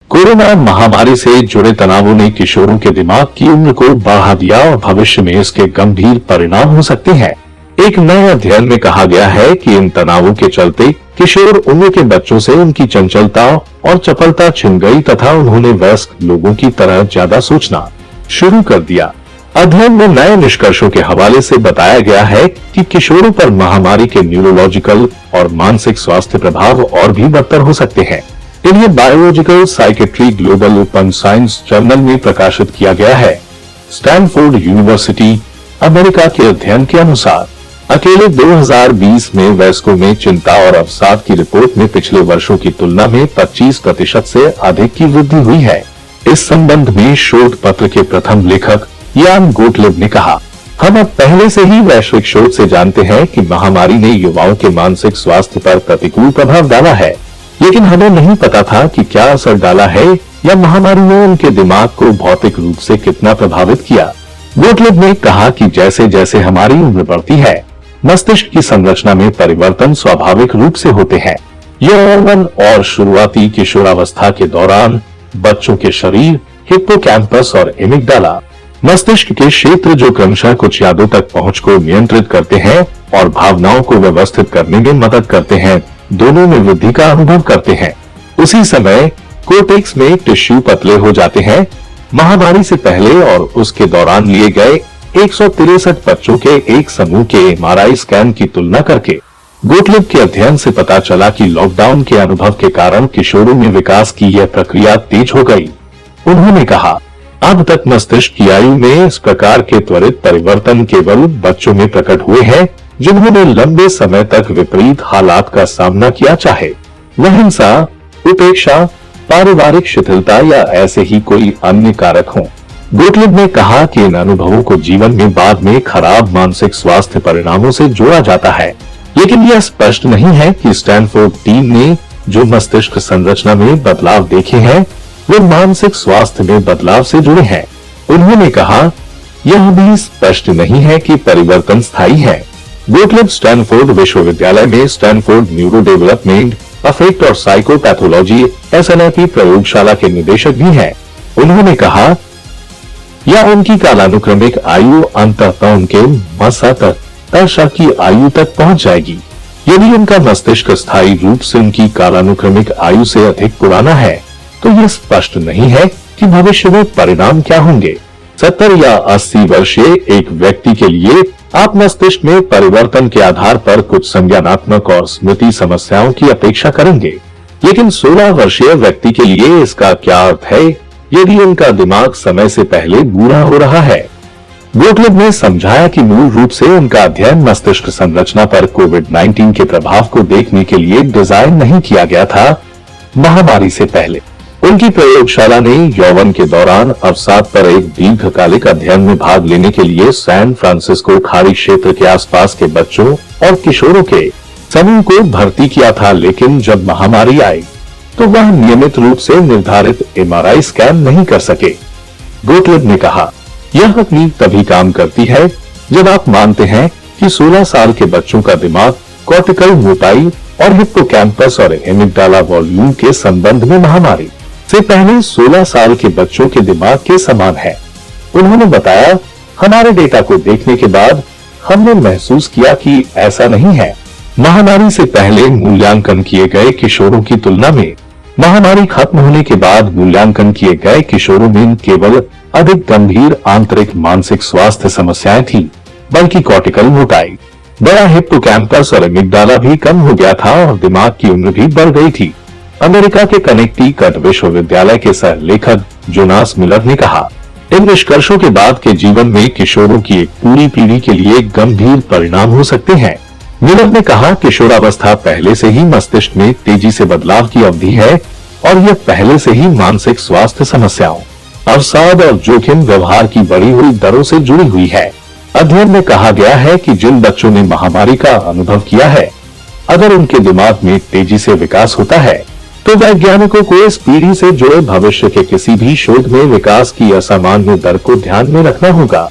Corona महामारी से जुड़े तनावों ने किशोरों के दिमाग की उम्र को बढ़ा दिया और भविष्य में इसके गंभीर परिणाम हो सकते हैं। एक नए अध्ययन में कहा गया है कि इन तनावों के चलते किशोर उम्र के बच्चों से उनकी चंचलता और चपलता छिन गई तथा उन्होंने वयस्क लोगों की तरह ज्यादा सोचना शुरू कर दिया। अध्ययन में नए निष्कर्षों के हवाले से बताया गया है कि किशोरों पर महामारी के न्यूरोलॉजिकल और मानसिक स्वास्थ्य प्रभाव और भी बदतर हो सकते हैं। इन्हें biological psychiatry global open science journal में प्रकाशित किया गया है। स्टैनफोर्ड यूनिवर्सिटी अमेरिका के अध्ययन के अनुसार अकेले 2020 में वयस्कों में चिंता और अवसाद की रिपोर्ट में पिछले वर्षों की तुलना में 25% से अधिक की वृद्धि हुई है। इस संबंध में शोध पत्र के प्रथम लेखक यान गोटलिब ने कहा, हम अब पहले से ही वैश्विक शोध से जानते हैं कि महामारी ने युवाओं के मानसिक स्वास्थ्य पर प्रतिकूल प्रभाव डाला है, लेकिन हमें नहीं पता था कि क्या असर डाला है या महामारी ने उनके दिमाग को भौतिक रूप से कितना प्रभावित किया। गोटलिब ने कहा कि जैसे जैसे हमारी उम्र बढ़ती है, मस्तिष्क की संरचना में परिवर्तन स्वाभाविक रूप से होते हैं। यौवन और शुरुआती किशोरावस्था के दौरान बच्चों के शरीर, हिप्पोकैम्पस और एमिगडाला मस्तिष्क के क्षेत्र जो क्रमशः कुछ यादों तक पहुंच को नियंत्रित करते हैं और भावनाओं को व्यवस्थित करने में मदद करते हैं, दोनों में वृद्धि का अनुभव करते हैं। उसी समय कोर्टेक्स में टिश्यू पतले हो जाते हैं। महामारी से पहले और उसके दौरान लिए गए 163 बच्चों के एक समूह के MRI स्कैन की तुलना करके गोटलिब के अध्ययन से पता चला कि लॉकडाउन के अनुभव के कारण किशोरों में विकास की यह प्रक्रिया तेज हो गई। उन्होंने कहा, अब तक मस्तिष्क की आयु में इस प्रकार के त्वरित परिवर्तन केवल बच्चों में प्रकट हुए हैं जिन्होंने लंबे समय तक विपरीत हालात का सामना किया, चाहे वह हिंसा, उपेक्षा, पारिवारिक शिथिलता या ऐसे ही कोई अन्य कारक हो। गोटलिब ने कहा कि इन अनुभवों को जीवन में बाद में खराब मानसिक स्वास्थ्य परिणामों से जोड़ा जाता है, लेकिन यह स्पष्ट नहीं है कि स्टैनफोर्ड टीम ने जो मस्तिष्क संरचना में बदलाव देखे हैं वे मानसिक स्वास्थ्य में बदलाव से जुड़े हैं। उन्होंने कहा, यह भी स्पष्ट नहीं है कि परिवर्तन स्थायी है। गोटलिब स्टैनफोर्ड विश्वविद्यालय में स्टैनफोर्ड न्यूरो डेवलपमेंट, अफेक्ट और साइकोपैथोलॉजी SNLP प्रयोगशाला के निदेशक भी हैं। उन्होंने कहा, यह उनकी कालानुक्रमिक आयु अंततः उनके मस्तिष्क की आयु तक पहुंच जाएगी। यदि उनका मस्तिष्क स्थायी रूप से उनकी कालानुक्रमिक आयु से अधिक पुराना है तो यह स्पष्ट नहीं है कि भविष्य में परिणाम क्या होंगे। 70 या 80 वर्षीय एक व्यक्ति के लिए आप मस्तिष्क में परिवर्तन के आधार पर कुछ संज्ञानात्मक और स्मृति समस्याओं की अपेक्षा करेंगे, लेकिन 16 वर्षीय व्यक्ति के लिए इसका क्या अर्थ है यदि उनका दिमाग समय से पहले बूढ़ा हो रहा है। गोटलिब ने समझाया कि मूल रूप से उनका अध्ययन मस्तिष्क संरचना पर कोविड-19 के प्रभाव को देखने के लिए डिजाइन नहीं किया गया था। महामारी से पहले उनकी प्रयोगशाला ने यौवन के दौरान अवसाद पर एक दीर्घकालिक अध्ययन में भाग लेने के लिए सैन फ्रांसिस्को खाड़ी क्षेत्र के आसपास के बच्चों और किशोरों के समूह को भर्ती किया था, लेकिन जब महामारी आई तो वह नियमित रूप से निर्धारित MRI स्कैन नहीं कर सके। गोटलिब ने कहा, यह तकनीक तभी काम करती है जब आप मानते हैं कि 16 साल के बच्चों का दिमाग कॉर्टिकल मोटाई और हिप्पोकैम्पस और एमिगडाला वॉल्यूम के संबंध में महामारी से पहले 16 साल के बच्चों के दिमाग के समान है। उन्होंने बताया, हमारे डेटा को देखने के बाद हमने महसूस किया कि ऐसा नहीं है। महामारी से पहले मूल्यांकन किए गए किशोरों की तुलना में महामारी खत्म होने के बाद मूल्यांकन किए गए किशोरों में केवल अधिक गंभीर आंतरिक मानसिक स्वास्थ्य समस्याएं थी, बल्कि कॉर्टिकल मोटाई, बड़ा हिप्पोकैम्पस और एमिगडाला भी कम हो गया था और दिमाग की उम्र भी बढ़ गई थी। अमेरिका के कनेक्टिकट विश्वविद्यालय के सह लेखक जोनास मिलर ने कहा, इन निष्कर्षों के बाद के जीवन में किशोरों की एक पूरी पीढ़ी के लिए गंभीर परिणाम हो सकते हैं। मिलर ने कहा, किशोरावस्था पहले से ही मस्तिष्क में तेजी से बदलाव की अवधि है और यह पहले से ही मानसिक स्वास्थ्य समस्याओं, अवसाद और जोखिम व्यवहार की बढ़ी हुई दरों से जुड़ी हुई है। अध्ययन में कहा गया है कि जिन बच्चों ने महामारी का अनुभव किया है, अगर उनके दिमाग में तेजी से विकास होता है तो वैज्ञानिकों को इस पीढ़ी से जुड़े भविष्य के किसी भी शोध में विकास की असामान्य दर को ध्यान में रखना होगा।